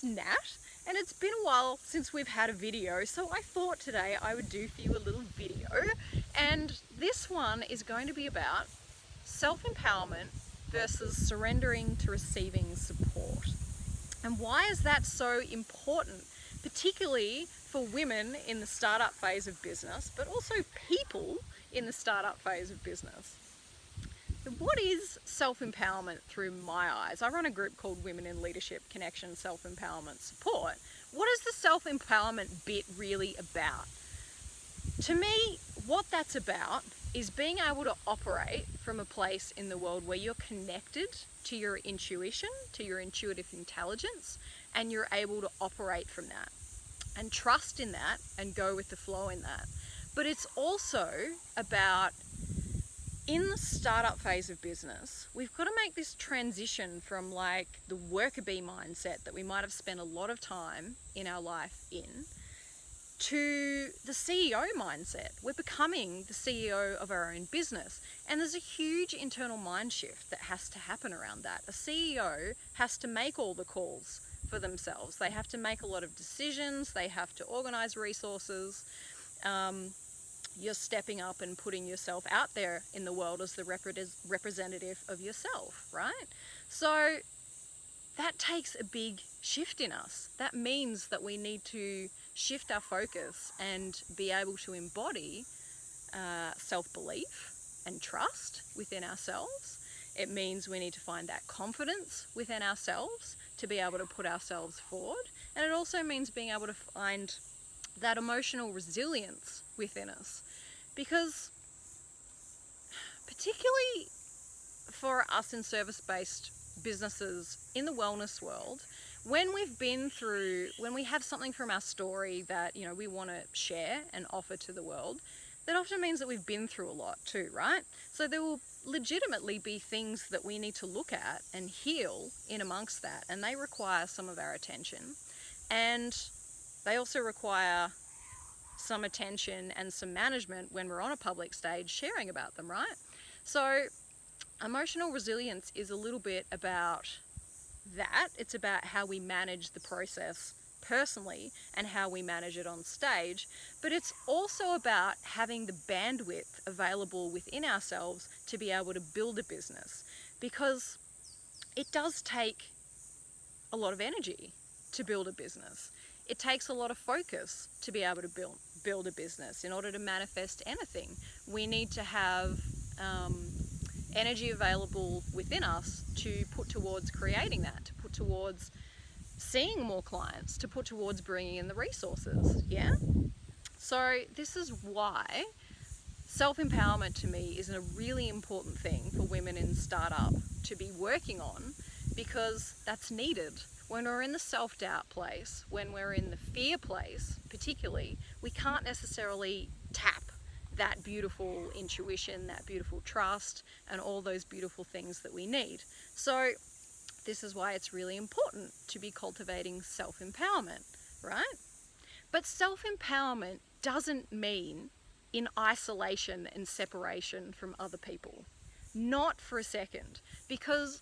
Nat, and it's been a while since we've had a video, so I thought today I would do for you a little video, and this one is going to be about self-empowerment versus surrendering to receiving support. And why is that so important, particularly for women in the startup phase of business, but also people in the startup phase of business? What is self-empowerment through my eyes? I run a group called Women in Leadership Connection Self-Empowerment Support. What is the self-empowerment bit really about? To me, what that's about is being able to operate from a place in the world where you're connected to your intuition, to your intuitive intelligence, and you're able to operate from that and trust in that and go with the flow in that. But it's also about, in the startup phase of business, we've got to make this transition from like the worker bee mindset that we might have spent a lot of time in our life in, to the CEO mindset. We're becoming the CEO of our own business. And there's a huge internal mind shift that has to happen around that. A CEO has to make all the calls for themselves. They have to make a lot of decisions. They have to organize resources. You're stepping up and putting yourself out there in the world as the representative of yourself, right? So that takes a big shift in us. That means that we need to shift our focus and be able to embody self-belief and trust within ourselves. It means we need to find that confidence within ourselves to be able to put ourselves forward. And it also means being able to find that emotional resilience within us. Because particularly for us in service-based businesses in the wellness world, when we have something from our story that, you know, we want to share and offer to the world, that often means that we've been through a lot too, right? So there will legitimately be things that we need to look at and heal in amongst that, and they require some of our attention, and they also require some attention and some management when we're on a public stage sharing about them, right? So emotional resilience is a little bit about that. It's about how we manage the process personally and how we manage it on stage, but it's also about having the bandwidth available within ourselves to be able to build a business, because it does take a lot of energy to build a business. It takes a lot of focus to be able to build a business. In order to manifest anything, we need to have energy available within us to put towards creating that, to put towards seeing more clients, to put towards bringing in the resources, yeah? So this is why self-empowerment to me is a really important thing for women in startup to be working on, because that's needed. When we're in the self-doubt place, when we're in the fear place particularly, we can't necessarily tap that beautiful intuition, that beautiful trust, and all those beautiful things that we need. So this is why it's really important to be cultivating self-empowerment, right? But self-empowerment doesn't mean in isolation and separation from other people. Not for a second. Because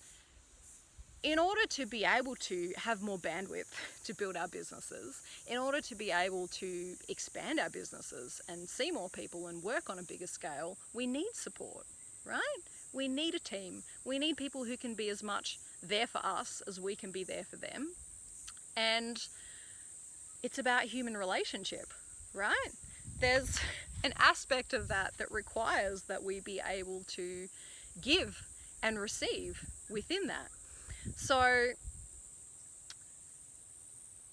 in order to be able to have more bandwidth to build our businesses, in order to be able to expand our businesses and see more people and work on a bigger scale, we need support, right? We need a team. We need people who can be as much there for us as we can be there for them. And it's about human relationship, right? There's an aspect of that that requires that we be able to give and receive within that. So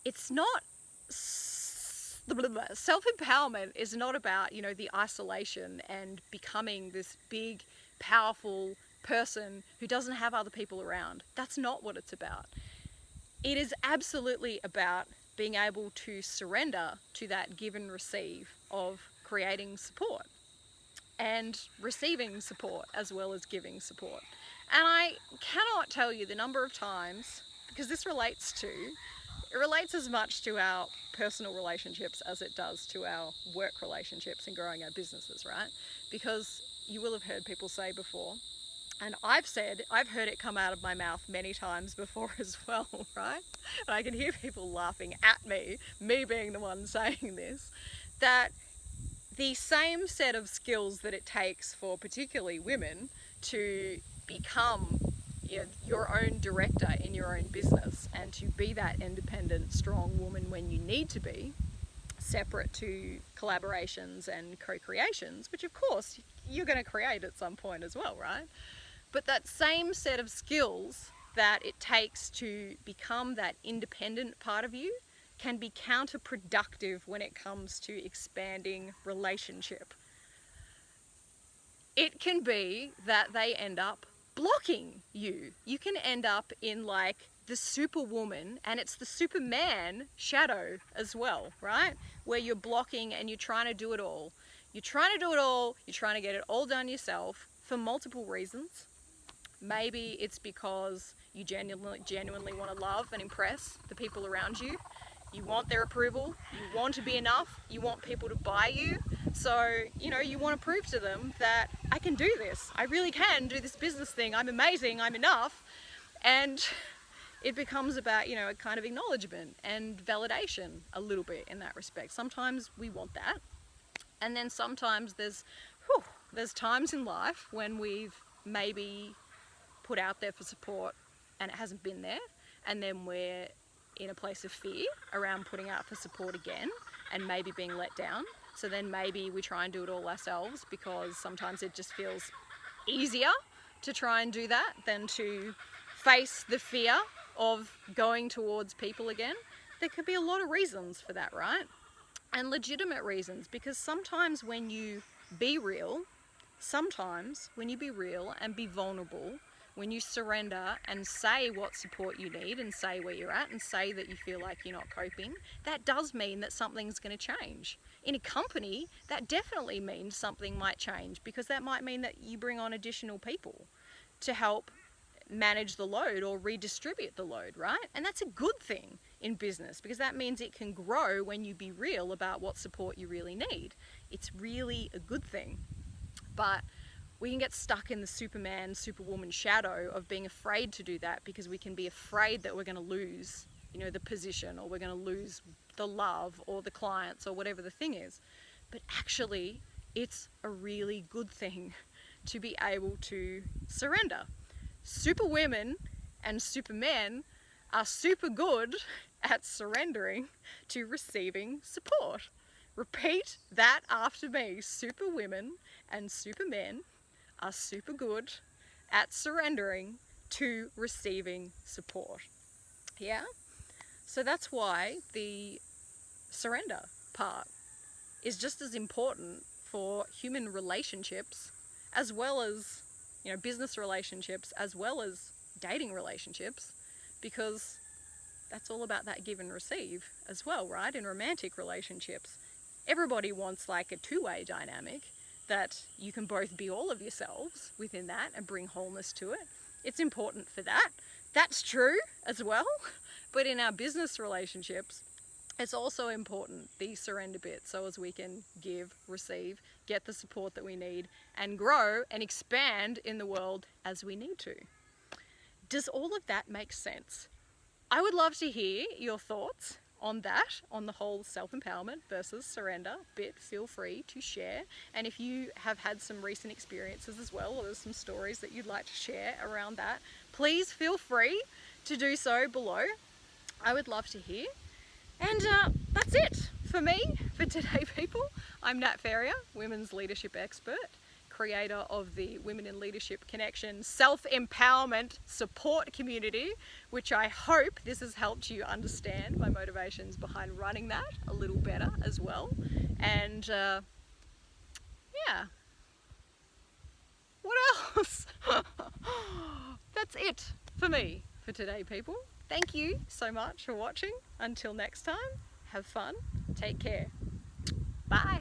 it's not, self-empowerment is not about, you know, the isolation and becoming this big, powerful person who doesn't have other people around. That's not what it's about. It is absolutely about being able to surrender to that give and receive of creating support and receiving support as well as giving support. And I cannot tell you the number of times, because this relates as much to our personal relationships as it does to our work relationships and growing our businesses, right? Because you will have heard people say before, And I've heard it come out of my mouth many times before as well, right? And I can hear people laughing at me being the one saying this, that the same set of skills that it takes for particularly women to become, you know, your own director in your own business and to be that independent, strong woman when you need to be, separate to collaborations and co-creations, which of course you're going to create at some point as well, right? But that same set of skills that it takes to become that independent part of you can be counterproductive when it comes to expanding relationship. It can be that they end up blocking you. You can end up in like the superwoman, and it's the superman shadow as well, right? Where you're blocking and you're trying to do it all. You're trying to do it all, you're trying to get it all done yourself for multiple reasons. Maybe it's because you genuinely want to love and impress the people around you. You want their approval, you want to be enough, you want people to buy you. So, you know, you want to prove to them that I can do this. I really can do this business thing. I'm amazing, I'm enough. And it becomes about, you know, a kind of acknowledgement and validation a little bit in that respect. Sometimes we want that. And then sometimes there's times in life when we've maybe put out there for support and it hasn't been there, and then we're in a place of fear around putting out for support again and maybe being let down. So then maybe we try and do it all ourselves because sometimes it just feels easier to try and do that than to face the fear of going towards people again. There could be a lot of reasons for that, right? And legitimate reasons, because sometimes when you be real and be vulnerable, when you surrender and say what support you need and say where you're at and say that you feel like you're not coping, that does mean that something's going to change. In a company, that definitely means something might change, because that might mean that you bring on additional people to help manage the load or redistribute the load, right? And that's a good thing in business, because that means it can grow when you be real about what support you really need. It's really a good thing. But we can get stuck in the Superman, Superwoman shadow of being afraid to do that, because we can be afraid that we're going to lose, you know, the position, or we're going to lose the love or the clients or whatever the thing is. But actually, it's a really good thing to be able to surrender. Superwomen and supermen are super good at surrendering to receiving support. Repeat that after me. Superwomen and supermen are super good at surrendering to receiving support. Yeah? So that's why the surrender part is just as important for human relationships, as well as, you know, business relationships, as well as dating relationships, because that's all about that give and receive as well, right? In romantic relationships, everybody wants like a two-way dynamic, that you can both be all of yourselves within that and bring wholeness to it. It's important for that. That's true as well. But in our business relationships, it's also important, the surrender bit, so as we can give, receive, get the support that we need, and grow and expand in the world as we need to. Does all of that make sense? I would love to hear your thoughts on that, on the whole self-empowerment versus surrender bit. Feel free to share. And if you have had some recent experiences as well, or there's some stories that you'd like to share around that, please feel free to do so below. I would love to hear. And that's it for me for today, people. I'm Nat Ferrier, women's leadership expert, creator of the Women in Leadership Connection self-empowerment support community, which I hope this has helped you understand my motivations behind running that a little better as well. And yeah, what else? That's it for me for today, people. Thank you so much for watching. Until next time, have fun, take care, bye.